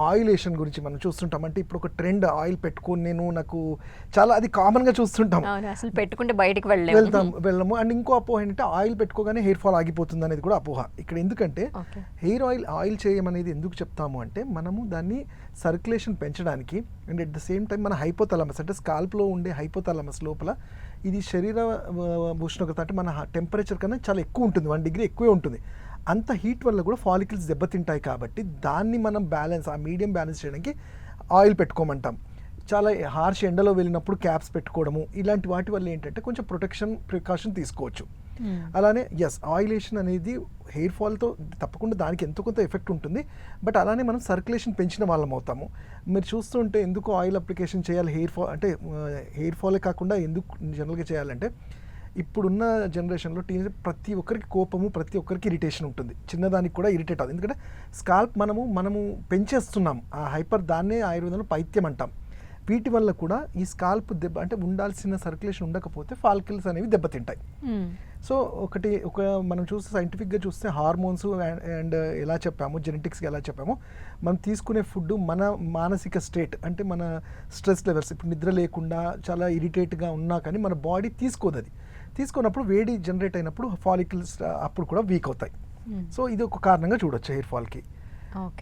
ఆయిలేషన్ గురించి మనం చూస్తుంటాం. అంటే ఇప్పుడు ఒక ట్రెండ్ ఆయిల్ పెట్టుకొని నాకు చాలా అది కామన్గా చూస్తుంటాం. అసలు పెట్టుకుంటే బయటికి వెళ్ళము. అండ్ ఇంకో అపోహ ఏంటంటే ఆయిల్ పెట్టుకోగానే హెయిర్ ఫాల్ ఆగిపోతుంది అనేది కూడా అపోహ. ఇక్కడ ఎందుకంటే హెయిర్ ఆయిల్ చేయమనేది ఎందుకు చెప్తాము అంటే మనము దాన్ని సర్క్యులేషన్ పెంచడానికి and at the same time మన హైపోథాలమస్ అంటే స్కాల్ప్లో ఉండే హైపోథాలమస్ లోపల ఇది శరీర ఉష్ణోగ్రత అంటే మన టెంపరేచర్ కన్నా చాలా ఎక్కువ ఉంటుంది, 1 డిగ్రీ ఎక్కువే ఉంటుంది. అంత హీట్ వల్ల కూడా ఫాలికల్స్ దెబ్బతింటాయి. కాబట్టి దాన్ని మనం ఆ మీడియం బ్యాలెన్స్ చేయడానికి ఆయిల్ పెట్టుకోమంటాం. చాలా హార్ష్ ఎండలో వెళ్ళినప్పుడు క్యాప్స్ పెట్టుకోవడము ఇలాంటి వాటి వల్ల ఏంటంటే కొంచెం ప్రికాషన్ తీసుకోవచ్చు. అలానే ఆయిలేషన్ అనేది హెయిర్ ఫాల్తో తప్పకుండా దానికి ఎంతో కొంత ఎఫెక్ట్ ఉంటుంది. బట్ అలానే మనం సర్క్యులేషన్ పెంచిన వాళ్ళం అవుతాము. మీరు చూస్తుంటే ఎందుకు ఆయిల్ అప్లికేషన్ చేయాలి హెయిర్ ఫాలే కాకుండా ఎందుకు జనరల్గా చేయాలంటే ఇప్పుడున్న జనరేషన్లో ప్రతి ఒక్కరికి కోపము, ప్రతి ఒక్కరికి ఇరిటేషన్ ఉంటుంది. చిన్నదానికి కూడా ఇరిటేట్ అవుతుంది. ఎందుకంటే స్కాల్ప్ మనము పెంచేస్తున్నాం. ఆ దాన్నే ఆయుర్వేదంలో పైత్యం అంటాం. వీటి వల్ల కూడా ఈ స్కాల్ప్ అంటే ఉండాల్సిన సర్క్యులేషన్ ఉండకపోతే ఫాలికల్స్ అనేవి దెబ్బతింటాయి. సో మనం చూస్తే సైంటిఫిక్గా చూస్తే హార్మోన్స్ అండ్ ఎలా చెప్పాము, జెనెటిక్స్గా ఎలా చెప్పాము, మనం తీసుకునే ఫుడ్ మన మానసిక స్టేట్ అంటే మన స్ట్రెస్ లెవెల్స్ ఇప్పుడు నిద్ర లేకుండా చాలా ఇరిటేట్గా ఉన్నా కానీ మన బాడీ తీసుకోదు. అది తీసుకున్నప్పుడు వేడి జనరేట్ అయినప్పుడు ఫాలికల్స్ అప్పుడు కూడా వీక్ అవుతాయి. సో ఇది ఒక కారణంగా చూడొచ్చు హెయిర్ ఫాల్కి.